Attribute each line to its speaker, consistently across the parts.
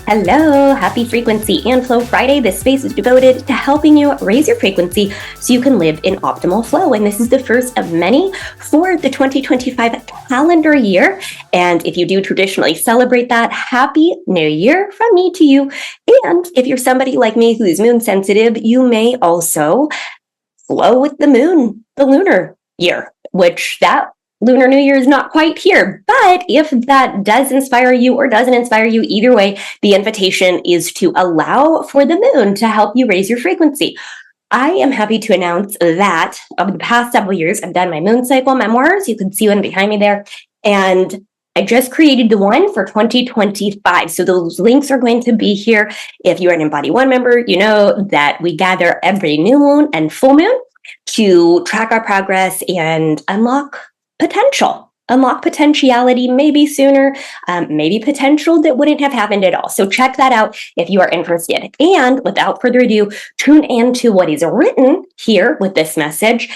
Speaker 1: Hello, happy Frequency and Flow Friday. This space is devoted to helping you raise your frequency so you can live in optimal flow. And this is the first of many for the 2025 calendar year. And if you do traditionally celebrate that, Happy New Year from me to you. And if you're somebody like me who's moon sensitive, you may also flow with the moon, the lunar year, which that Lunar New Year is not quite here, but if that does inspire you or doesn't inspire you, either way, the invitation is to allow for the moon to help you raise your frequency. I am happy to announce that over the past several years, I've done my moon cycle memoirs. You can see one behind me there. And I just created the one for 2025. So those links are going to be here. If you're an Embody One member, you know that we gather every new moon and full moon to track our progress and unlock potentiality, maybe sooner, maybe potential that wouldn't have happened at all. So check that out if you are interested. And without further ado, tune into what is written here with this message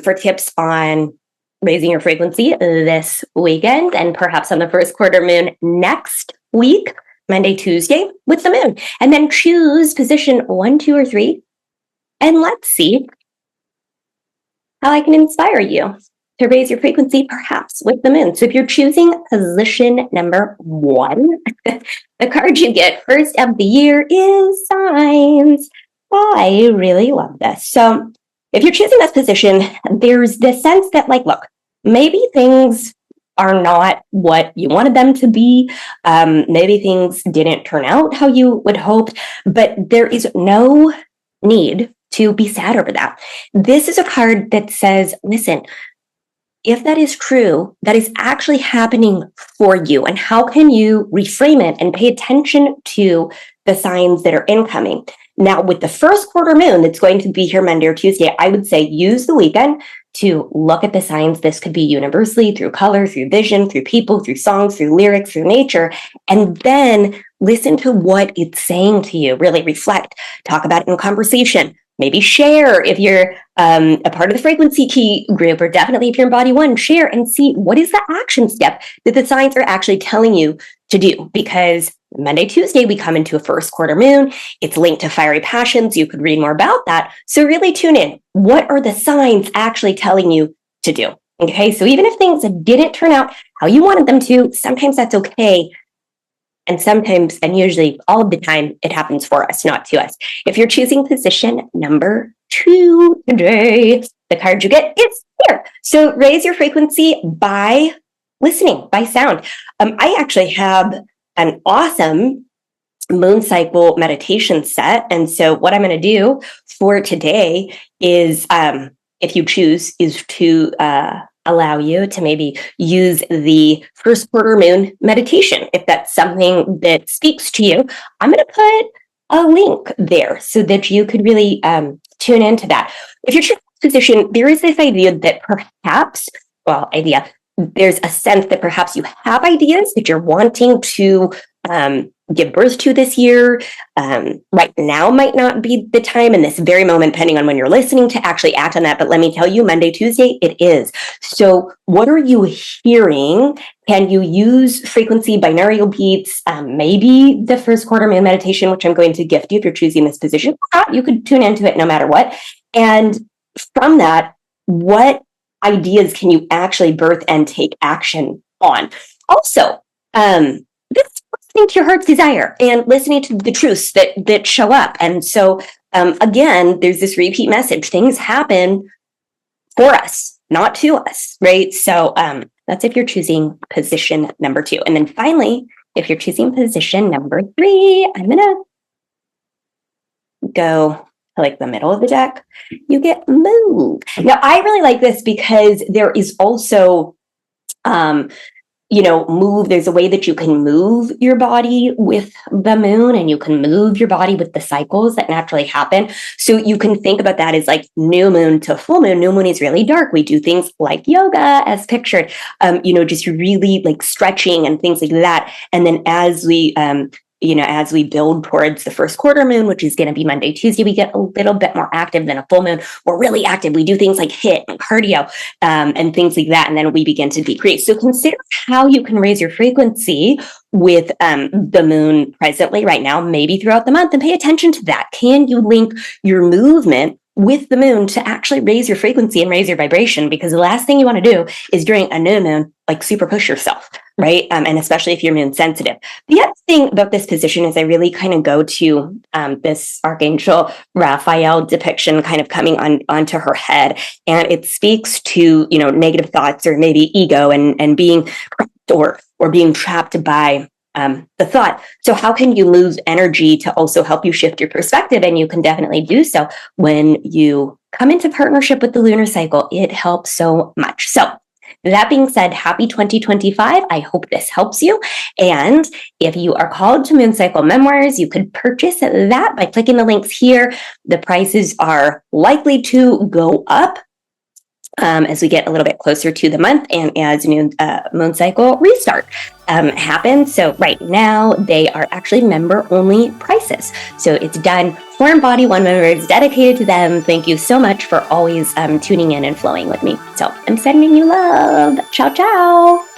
Speaker 1: for tips on raising your frequency this weekend and perhaps on the first quarter moon next week, Monday, Tuesday with the moon. And then choose position 1, 2, or 3. And let's see how I can inspire you to raise your frequency, perhaps with the moon. So if you're choosing position number 1, the card you get first of the year is Signs. I really love this. So if you're choosing this position, there's this sense that, like, look, maybe things are not what you wanted them to be. Maybe things didn't turn out how you would hope, but there is no need to be sad over that. This is a card that says, listen, if that is true, that is actually happening for you. And how can you reframe it and pay attention to the signs that are incoming? Now, with the first quarter moon that's going to be here Monday or Tuesday, I would say use the weekend to look at the signs. This could be universally through color, through vision, through people, through songs, through lyrics, through nature, and then listen to what it's saying to you. Really reflect, talk about it in conversation. Maybe share if you're a part of the frequency key group, or definitely if you're in body one, share and see what is the action step that the signs are actually telling you to do. Because Monday, Tuesday, we come into a first quarter moon. It's linked to fiery passions. You could read more about that. So really tune in. What are the signs actually telling you to do? Okay, so even if things didn't turn out how you wanted them to, sometimes that's okay. And sometimes, and usually all of the time, it happens for us, not to us. If you're choosing position number 2 today, the card you get is here. So raise your frequency by listening, by sound. I actually have an awesome moon cycle meditation set. And so what I'm going to do for today is, if you choose, is to allow you to maybe use the first quarter moon meditation. If that's something that speaks to you, I'm going to put a link there so that you could really tune into that. If you're choosing this position, there is this idea that perhaps, there's a sense that perhaps you have ideas that you're wanting to give birth to this year. Right now might not be the time in this very moment, depending on when you're listening, to actually act on that. But let me tell you, Monday, Tuesday, it is. So what are you hearing? Can you use frequency, binaural beats, maybe the first quarter moon meditation, which I'm going to gift you if you're choosing this position? You could tune into it no matter what. And from that, what ideas can you actually birth and take action on? Also, listening to your heart's desire and listening to the truths that show up. And so, again, there's this repeat message. Things happen for us, not to us, right? So that's if you're choosing position number 2. And then finally, if you're choosing position number 3, I'm going to go to like the middle of the deck. You get move. Now, I really like this because there is also move. There's a way that you can move your body with the moon, and you can move your body with the cycles that naturally happen. So you can think about that as like new moon to full moon. New moon is really dark. We do things like yoga as pictured, just really like stretching and things like that. And then as we as we build towards the first quarter moon, which is going to be Monday, Tuesday, we get a little bit more active than a full moon. We're really active. We do things like HIIT and cardio and things like that. And then we begin to decrease. So consider how you can raise your frequency with the moon presently right now, maybe throughout the month, and pay attention to that. Can you link your movement with the moon to actually raise your frequency and raise your vibration? Because the last thing you want to do is during a new moon, like super push yourself, right? And especially if you're moon sensitive. The other thing about this position is I really kind of go to this Archangel Raphael depiction kind of coming onto her head. And it speaks to, negative thoughts or maybe ego and being trapped or being trapped by the thought. So how can you move energy to also help you shift your perspective? And you can definitely do so when you come into partnership with the lunar cycle. It helps so much. So that being said, happy 2025. I hope this helps you. And if you are called to Moon Cycle Memoirs, you could purchase that by clicking the links here. The prices are likely to go up as we get a little bit closer to the month and as moon cycle restart happens. So right now they are actually member-only prices. So it's done for Embody One members, dedicated to them. Thank you so much for always tuning in and flowing with me. So I'm sending you love. Ciao, ciao.